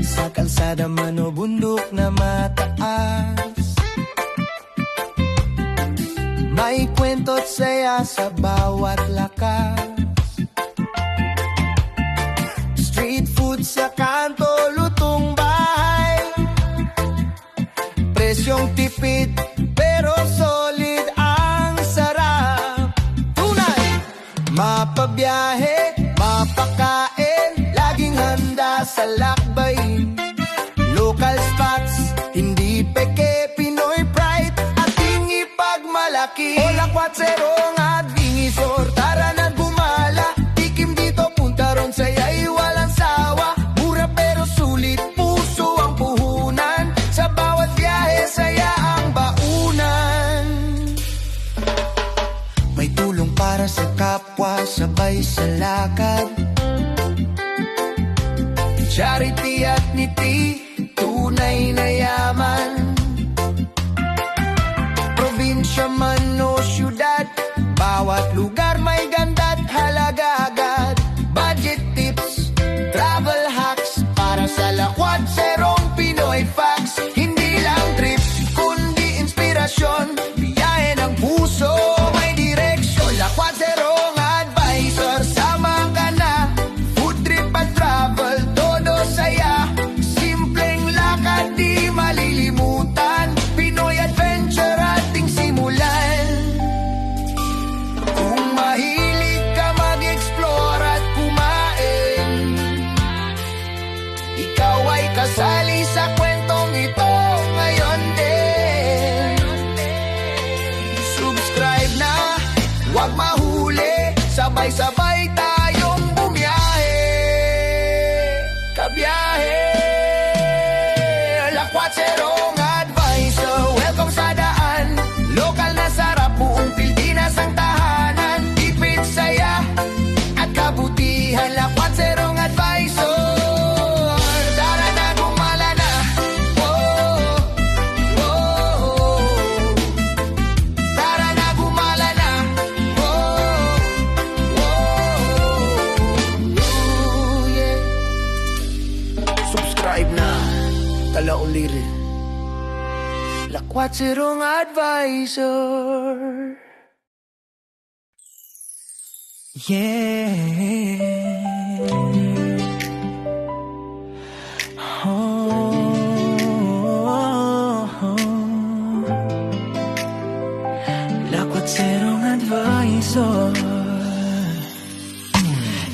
sa kalsada man o bundok na mataas. May kwento't saya sa bawat lakas. Street food sa kanto, lutong bahay. Presyong tipid, pero solid ang sarap. Tunay! Mapabiyahe, mapakain, laging handa sa lakbayin. Local spots, hindi peke, Pinoy pride, ating ipagmalaki. Hola Quatserong at Vingisor, tara na gumala. Tikim dito, punta ron, saya'y walang sawa. Mura pero sulit, puso ang puhunan. Sa bawat biyahe, saya ang baunan. May tulong para sa kapwa, sabay sa lakad. Charity at ngiti, tunay na yaman. Probinsya man o syudad, bawat lugar may ganda't halaga agad. Budget tips, travel hacks, para sa lakwat serong Pinoy facts. Hindi lang trip, kundi inspirasyon, biyahe ng puso, may direksyon. Lakwat serong advisor, sama ka na, food trip at travel, todo saya. Simpleng lakad, di malilimutan, Pinoy adventure ating simulan. Kung mahilig ka mag-explore at kumain, ikaw ay kasali sa kwentong ito ngayon din. Subscribe na, huwag mahuli, sabay-sabay tayong bumiyahe. Kabiyahe, Lakwat Serong Advisor, welcome sa daan. Lokal na sarap, buong Pilipinas ang tahanan. Tipid saya at kabutihan, Lakwat Serong Advisor. Tara na, gumala na. Oh, oh, oh. Tara na, gumala na. Oh, oh, yeah. Subscribe na, Talaong Lirin, Lakwat Serong Advisor. Yeah. Lakwat Serong Advisor.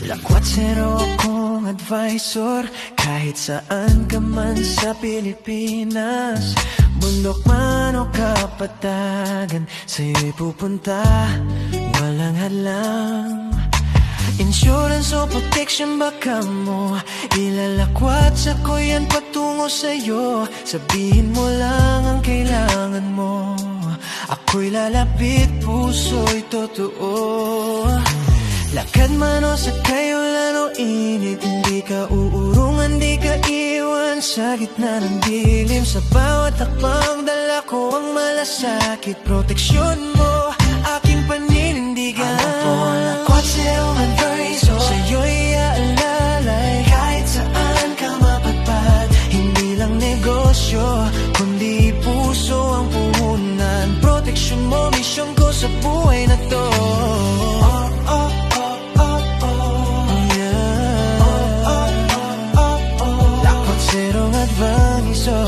Lakwat Sero akong advisor, kahit saan ka man sa Pilipinas. Bundok man o kapatagan, sa'yo'y pupunta, walang hadlang. Insurance o protection baka mo ilalakwat, sa'ko yan patungo sa'yo. Sabihin mo lang ang kailangan mo, ako'y lalapit, puso'y totoo. Lakad man o sakay, ulan o init, hindi ka uurungan, di ka iwan sa gitna ng dilim. Sa bawat hakbang dala ko ang malasakit, proteksyon mo, aking paninindigan. Ako po ang Lakwat Serong Advisor, sa'yo'y aalalay, kahit saan ka mapadpad. Hindi lang negosyo, kundi puso ang puhunan. Proteksyon mo, misyon ko sa buhay na to. Serong Advisor.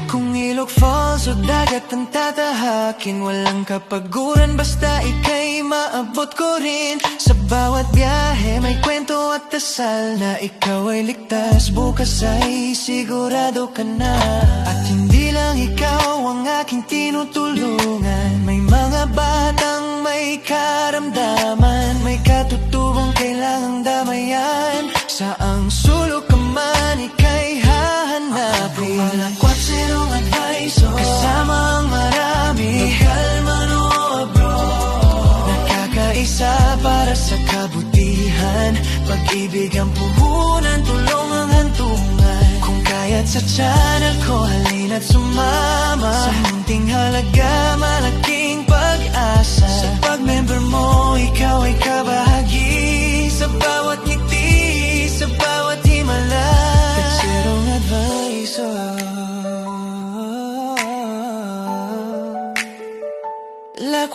Kung ilog falls o dagat ang tatahakin, walang kapaguran, basta ika'y maabot ko rin. Sa bawat biyahe may kwento at dasal na ikaw ay ligtas, bukas ay sigurado ka na. At hindi lang ikaw ang aking tinutulungan, may mga batang may karamdaman, may katutubong kailangang damayan. Saang sulok ka man, ika'y hahanapin. Ako ang Lakwat Serong Advisor, kasama ang marami, lokal man o abroad. Nakakaisa para sa kabutihan, pag-ibig ang puhunan, tulong ang hantungan. Kung kaya't sa channel ko, halina't sumama. Sa munting halaga, malaking pag-asa. Sa pag-member mo, ikaw ay kabahagi.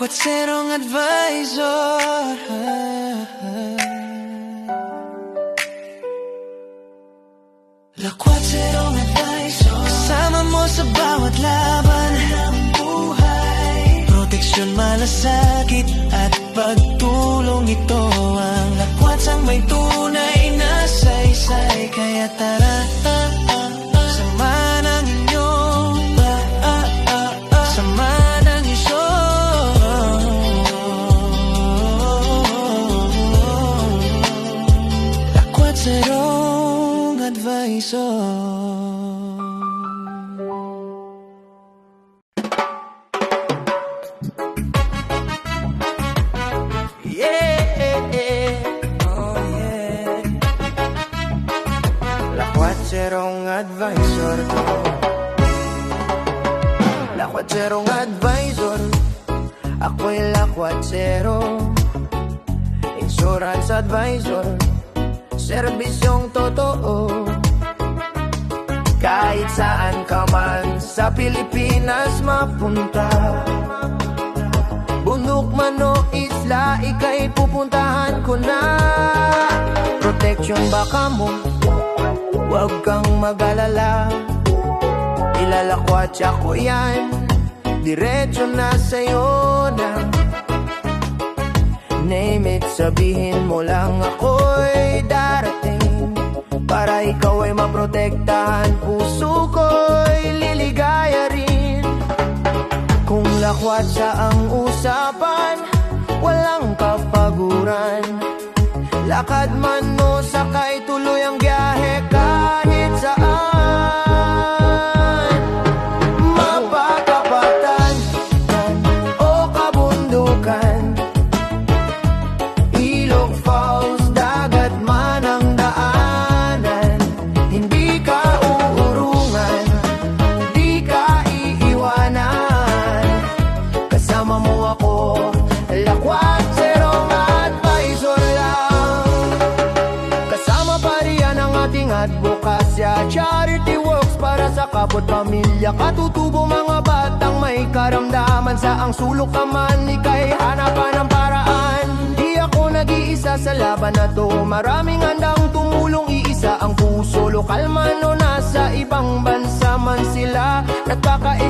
Lakwatserong advisor. Lakwatserong advisor, kasama mo sa bawat laban ng buhay. Proteksyon, malasakit at pagtulong, ito ang lakwatsang may tunay na saysay. Kaya tara, sama ng inyong sama ng Lakwatserong advisor. Lakwatserong advisor ko. Lakwatserong advisor. Ako'y lakwatsero. Insurance advisor. Serbisyong totoo. Kahit saan ka man sa Pilipinas mapunta, bundok man o isla, ika'y pupuntahan ko na. Protection baka mo, huwag kang mag-alala. Ilalakwatsa ko yan, diretso na sa'yo na. Name it, sabihin mo lang ako'y darating, para ikaw ay maprotektahan. Puso ko'y liligaya rin. Kung lakwatsa ang usapan, walang kapaguran. Lakad man o sakay, tuloy ang biyahe kahit saan. Mapakapatan o kabundukan, ilog, falls, dagat man ang daanan. Hindi ka uurungan, di ka iiwanan. Kasama mo ako, lakwatserong advisor lang. Kasama pa riyan ang ating advokasya, charity works para sa kapwa pamilya. Katutubo mga batang may karamdaman, sa ang sulok ka man, ika'y hanapan ng paraan. Di ako nag-iisa sa laban na to, maraming handang tumulong, iisa ang puso. Lokal man o nasa ibang bansa man sila, nagkakaisa